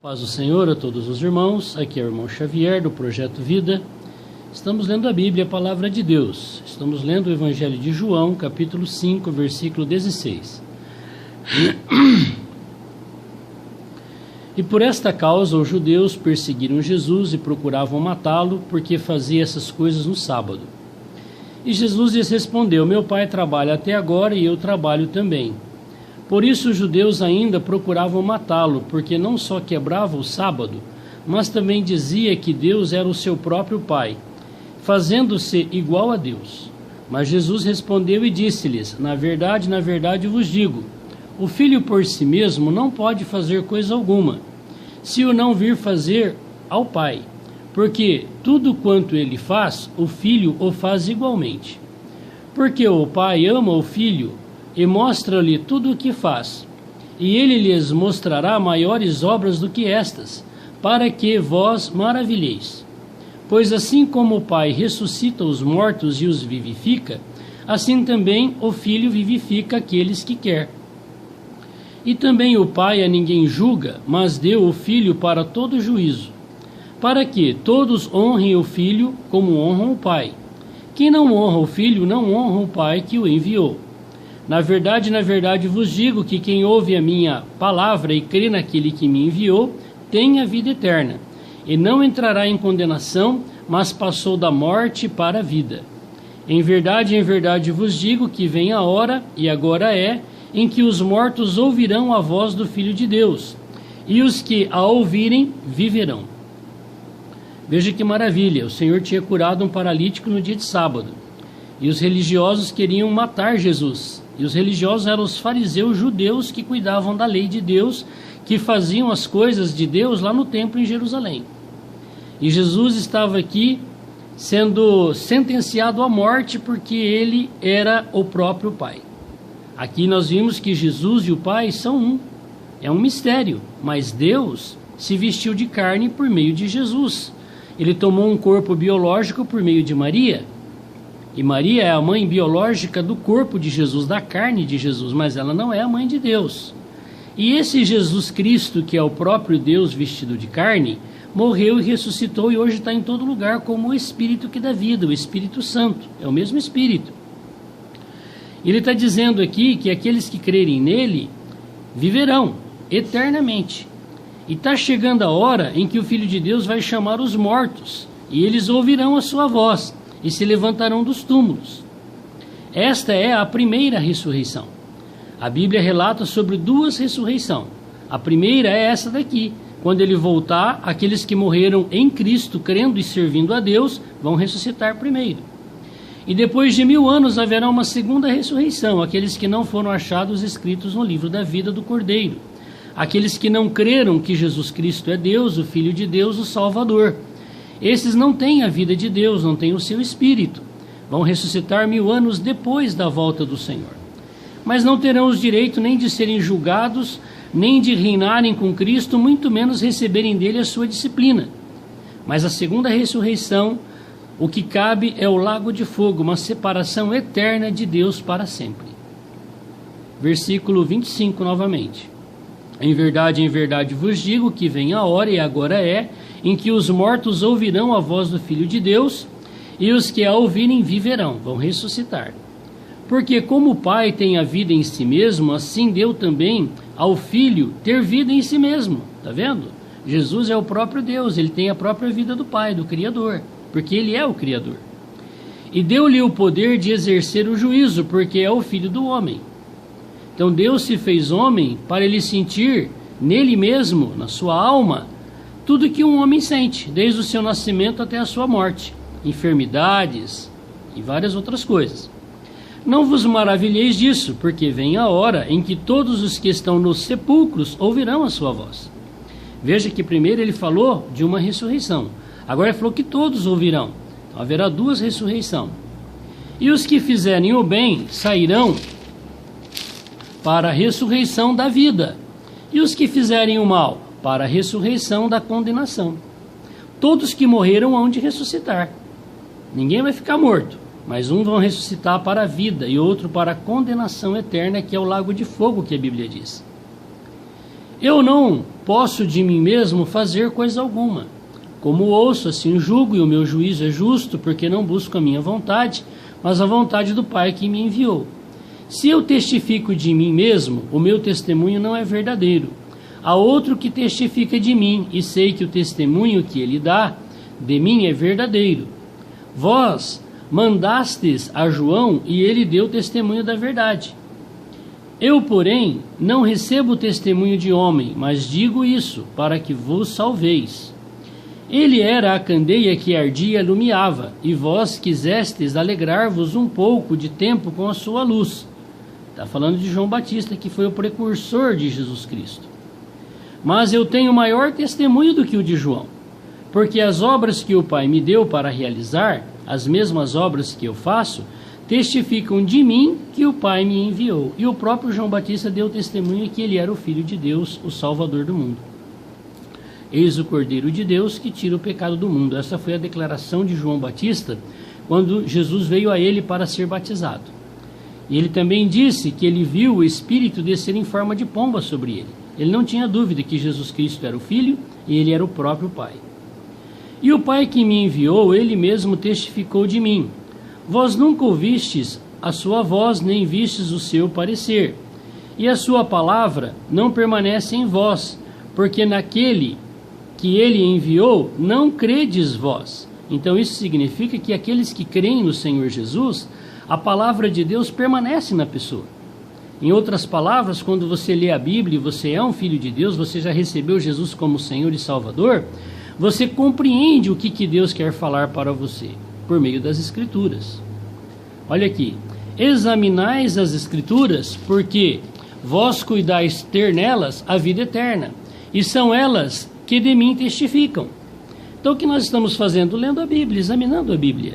Paz do Senhor a todos os irmãos, aqui é o irmão Xavier do Projeto Vida. Estamos lendo a Bíblia, a Palavra de Deus. Estamos lendo o Evangelho de João, capítulo 5, versículo 16. E por esta causa os judeus perseguiram Jesus e procuravam matá-lo, porque fazia essas coisas no sábado. E Jesus lhes respondeu: meu pai trabalha até agora e eu trabalho também. Por isso os judeus ainda procuravam matá-lo, porque não só quebrava o sábado, mas também dizia que Deus era o seu próprio Pai, fazendo-se igual a Deus. Mas Jesus respondeu e disse-lhes: na verdade vos digo, o Filho por si mesmo não pode fazer coisa alguma, se o não vir fazer ao Pai, porque tudo quanto ele faz, o Filho o faz igualmente. Porque o Pai ama o Filho e mostra-lhe tudo o que faz, e ele lhes mostrará maiores obras do que estas, para que vós maravilheis. Pois assim como o Pai ressuscita os mortos e os vivifica, assim também o Filho vivifica aqueles que quer. E também o Pai a ninguém julga, mas deu o Filho para todo juízo, para que todos honrem o Filho como honram o Pai. Quem não honra o Filho não honra o Pai que o enviou. Na verdade vos digo que quem ouve a minha palavra e crê naquele que me enviou, tem a vida eterna, e não entrará em condenação, mas passou da morte para a vida. Em verdade vos digo que vem a hora, e agora é, em que os mortos ouvirão a voz do Filho de Deus, e os que a ouvirem viverão. Veja que maravilha, o Senhor tinha curado um paralítico no dia de sábado, e os religiosos queriam matar Jesus. E os religiosos eram os fariseus judeus que cuidavam da lei de Deus, que faziam as coisas de Deus lá no templo em Jerusalém. E Jesus estava aqui sendo sentenciado à morte porque ele era o próprio Pai. Aqui nós vimos que Jesus e o Pai são um. É um mistério, mas Deus se vestiu de carne por meio de Jesus. Ele tomou um corpo biológico por meio de Maria. E Maria é a mãe biológica do corpo de Jesus, da carne de Jesus, mas ela não é a mãe de Deus. E esse Jesus Cristo, que é o próprio Deus vestido de carne, morreu e ressuscitou e hoje está em todo lugar como o Espírito que dá vida, o Espírito Santo, é o mesmo Espírito. Ele está dizendo aqui que aqueles que crerem nele viverão eternamente. E está chegando a hora em que o Filho de Deus vai chamar os mortos, e eles ouvirão a sua voz, e se levantarão dos túmulos. Esta é a primeira ressurreição. A Bíblia relata sobre duas ressurreições. A primeira é essa daqui. Quando ele voltar, aqueles que morreram em Cristo, crendo e servindo a Deus, vão ressuscitar primeiro. E depois de 1000 anos haverá uma segunda ressurreição, aqueles que não foram achados escritos no livro da vida do Cordeiro. Aqueles que não creram que Jesus Cristo é Deus, o Filho de Deus, o Salvador. Esses não têm a vida de Deus, não têm o seu Espírito. Vão ressuscitar 1000 anos depois da volta do Senhor. Mas não terão os direitos nem de serem julgados, nem de reinarem com Cristo, muito menos receberem dele a sua disciplina. Mas a segunda ressurreição, o que cabe é o lago de fogo, uma separação eterna de Deus para sempre. Versículo 25 novamente. Em verdade vos digo que vem a hora, e agora é, em que os mortos ouvirão a voz do Filho de Deus, e os que a ouvirem viverão, vão ressuscitar. Porque como o Pai tem a vida em si mesmo, assim deu também ao Filho ter vida em si mesmo. Está vendo? Jesus é o próprio Deus, ele tem a própria vida do Pai, do Criador, porque ele é o Criador. E deu-lhe o poder de exercer o juízo, porque é o Filho do homem. Então Deus se fez homem para ele sentir nele mesmo, na sua alma, tudo que um homem sente, desde o seu nascimento até a sua morte, enfermidades e várias outras coisas. Não vos maravilheis disso, porque vem a hora em que todos os que estão nos sepulcros ouvirão a sua voz. Veja que primeiro ele falou de uma ressurreição, agora ele falou que todos ouvirão. Então haverá duas ressurreições. E os que fizerem o bem sairão para a ressurreição da vida, e os que fizerem o mal para a ressurreição da condenação. Todos que morreram hão de ressuscitar. Ninguém vai ficar morto, mas uns vão ressuscitar para a vida e outro para a condenação eterna, que é o lago de fogo que a Bíblia diz. Eu não posso de mim mesmo fazer coisa alguma. Como ouço, assim julgo, e o meu juízo é justo, porque não busco a minha vontade, mas a vontade do Pai que me enviou. Se eu testifico de mim mesmo, o meu testemunho não é verdadeiro. Há outro que testifica de mim, e sei que o testemunho que ele dá de mim é verdadeiro. Vós mandastes a João, e ele deu testemunho da verdade. Eu, porém, não recebo testemunho de homem, mas digo isso, para que vos salveis. Ele era a candeia que ardia e alumiava, e vós quisestes alegrar-vos um pouco de tempo com a sua luz. Está falando de João Batista, que foi o precursor de Jesus Cristo. Mas eu tenho maior testemunho do que o de João, porque as obras que o Pai me deu para realizar, as mesmas obras que eu faço, testificam de mim que o Pai me enviou. E o próprio João Batista deu testemunho que ele era o Filho de Deus, o Salvador do mundo. Eis o Cordeiro de Deus que tira o pecado do mundo. Essa foi a declaração de João Batista quando Jesus veio a ele para ser batizado. E ele também disse que ele viu o Espírito descer em forma de pomba sobre ele. Ele não tinha dúvida que Jesus Cristo era o Filho e ele era o próprio Pai. E o Pai que me enviou, ele mesmo testificou de mim. Vós nunca ouvistes a sua voz, nem vistes o seu parecer. E a sua palavra não permanece em vós, porque naquele que ele enviou, não credes vós. Então isso significa que aqueles que creem no Senhor Jesus, a palavra de Deus permanece na pessoa. Em outras palavras, quando você lê a Bíblia e você é um filho de Deus, você já recebeu Jesus como Senhor e Salvador, você compreende o que Deus quer falar para você, por meio das Escrituras. Olha aqui, examinais as Escrituras, porque vós cuidais ter nelas a vida eterna, e são elas que de mim testificam. Então o que nós estamos fazendo? Lendo a Bíblia, examinando a Bíblia.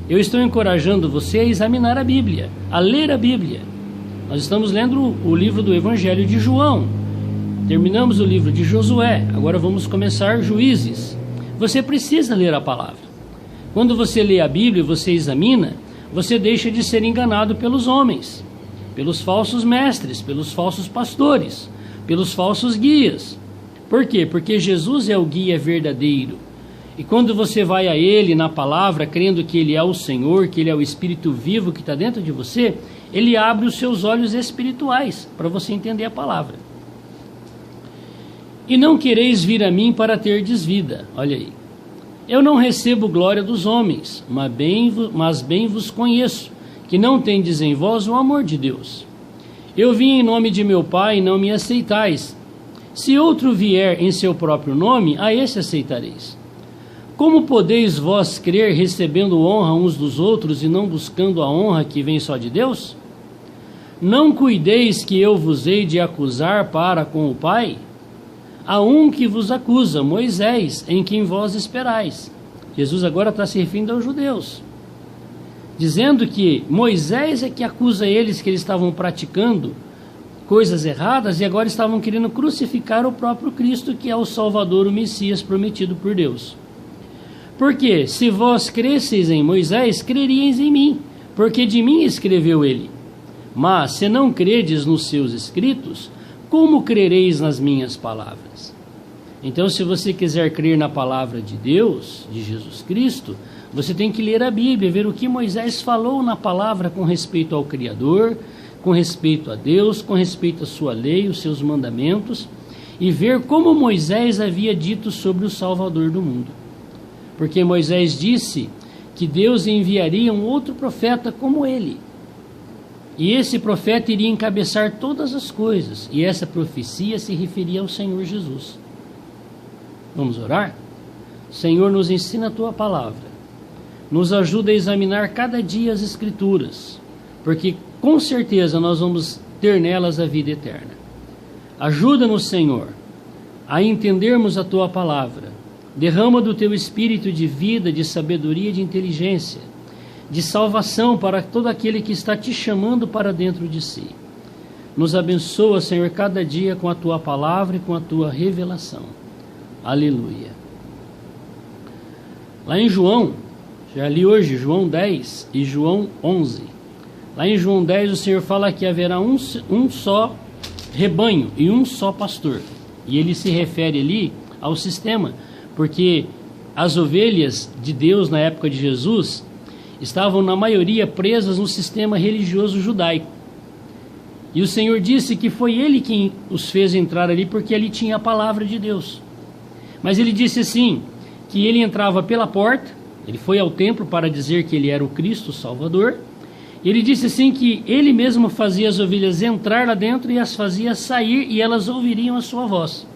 Eu estou encorajando você a examinar a Bíblia, a ler a Bíblia. Nós estamos lendo o livro do Evangelho de João. Terminamos o livro de Josué, agora vamos começar Juízes. Você precisa ler a palavra. Quando você lê a Bíblia e você examina, você deixa de ser enganado pelos homens, pelos falsos mestres, pelos falsos pastores, pelos falsos guias. Por quê? Porque Jesus é o guia verdadeiro. E quando você vai a Ele na palavra, crendo que Ele é o Senhor, que Ele é o Espírito vivo que está dentro de você, Ele abre os seus olhos espirituais para você entender a palavra. E não quereis vir a mim para terdes vida. Olha aí. Eu não recebo glória dos homens, mas bem vos conheço, que não tendes em vós o amor de Deus. Eu vim em nome de meu Pai e não me aceitais. Se outro vier em seu próprio nome, a esse aceitareis. Como podeis vós crer recebendo honra uns dos outros e não buscando a honra que vem só de Deus? Não cuideis que eu vos hei de acusar para com o Pai? Há um que vos acusa, Moisés, em quem vós esperais. Jesus agora está se referindo aos judeus, dizendo que Moisés é que acusa eles que eles estavam praticando coisas erradas e agora estavam querendo crucificar o próprio Cristo, que é o Salvador, o Messias prometido por Deus. Porque se vós cresceis em Moisés, creríeis em mim, porque de mim escreveu ele. Mas se não credes nos seus escritos, como crereis nas minhas palavras? Então, se você quiser crer na palavra de Deus, de Jesus Cristo, você tem que ler a Bíblia, ver o que Moisés falou na palavra com respeito ao Criador, com respeito a Deus, com respeito à sua lei, os seus mandamentos, e ver como Moisés havia dito sobre o Salvador do mundo. Porque Moisés disse que Deus enviaria um outro profeta como ele. E esse profeta iria encabeçar todas as coisas, e essa profecia se referia ao Senhor Jesus. Vamos orar? Senhor, nos ensina a Tua palavra. Nos ajuda a examinar cada dia as Escrituras, porque com certeza nós vamos ter nelas a vida eterna. Ajuda-nos, Senhor, a entendermos a Tua palavra. Derrama do Teu Espírito de vida, de sabedoria, de inteligência, de salvação para todo aquele que está Te chamando para dentro de si. Nos abençoa, Senhor, cada dia com a Tua palavra e com a Tua revelação. Aleluia. Lá em João, já li hoje João 10 e João 11. Lá em João 10 o Senhor fala que haverá um só rebanho e um só pastor. E ele se refere ali ao sistema, porque as ovelhas de Deus na época de Jesus estavam na maioria presas no sistema religioso judaico. E o Senhor disse que foi Ele quem os fez entrar ali porque ali tinha a palavra de Deus. Mas Ele disse assim, que Ele entrava pela porta, Ele foi ao templo para dizer que Ele era o Cristo, o Salvador. Ele disse assim que Ele mesmo fazia as ovelhas entrar lá dentro e as fazia sair e elas ouviriam a sua voz.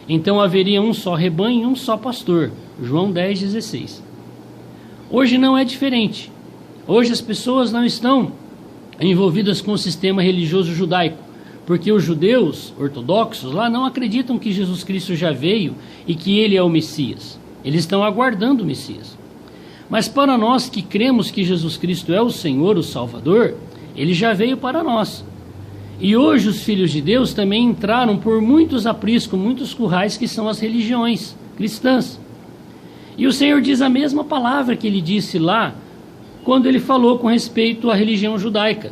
Então haveria um só rebanho e um só pastor. João 10,16. Hoje não é diferente. Hoje as pessoas não estão envolvidas com o sistema religioso judaico, porque os judeus ortodoxos lá não acreditam que Jesus Cristo já veio e que Ele é o Messias. Eles estão aguardando o Messias. Mas para nós que cremos que Jesus Cristo é o Senhor, o Salvador, Ele já veio para nós. E hoje os filhos de Deus também entraram por muitos apriscos, muitos currais que são as religiões cristãs. E o Senhor diz a mesma palavra que Ele disse lá, quando Ele falou com respeito à religião judaica.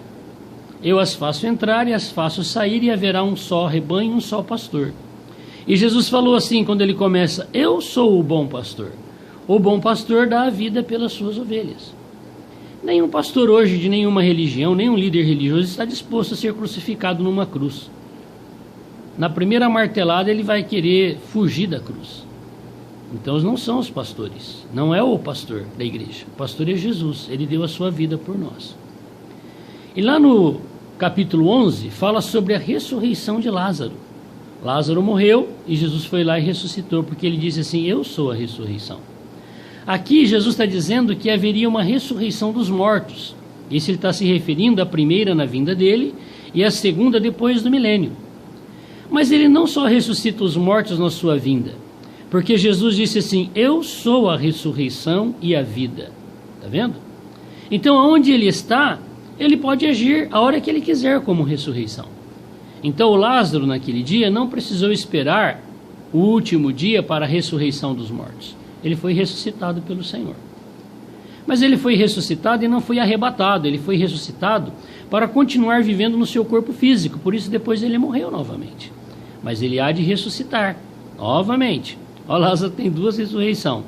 Eu as faço entrar e as faço sair e haverá um só rebanho e um só pastor. E Jesus falou assim quando Ele começa, eu sou o bom pastor. O bom pastor dá a vida pelas suas ovelhas. Nenhum pastor hoje de nenhuma religião, nenhum líder religioso está disposto a ser crucificado numa cruz. Na primeira martelada ele vai querer fugir da cruz. Então não são os pastores, não é o pastor da igreja. O pastor é Jesus, Ele deu a sua vida por nós. E lá no capítulo 11 fala sobre a ressurreição de Lázaro. Lázaro morreu e Jesus foi lá e ressuscitou, porque Ele disse assim, eu sou a ressurreição. Aqui Jesus está dizendo que haveria uma ressurreição dos mortos. Isso Ele está se referindo à primeira na vinda dEle e à segunda depois do milênio. Mas Ele não só ressuscita os mortos na sua vinda, porque Jesus disse assim, eu sou a ressurreição e a vida. Está vendo? Então, onde Ele está, Ele pode agir a hora que Ele quiser como ressurreição. Então, o Lázaro, naquele dia, não precisou esperar o último dia para a ressurreição dos mortos. Ele foi ressuscitado pelo Senhor. Mas ele foi ressuscitado e não foi arrebatado. Ele foi ressuscitado para continuar vivendo no seu corpo físico. Por isso, depois ele morreu novamente. Mas ele há de ressuscitar novamente. Ó, Lázaro tem duas ressurreições.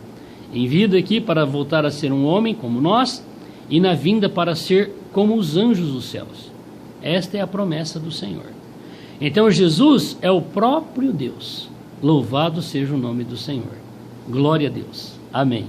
Em vida aqui para voltar a ser um homem como nós, e na vinda para ser como os anjos dos céus. Esta é a promessa do Senhor. Então Jesus é o próprio Deus. Louvado seja o nome do Senhor. Glória a Deus. Amém.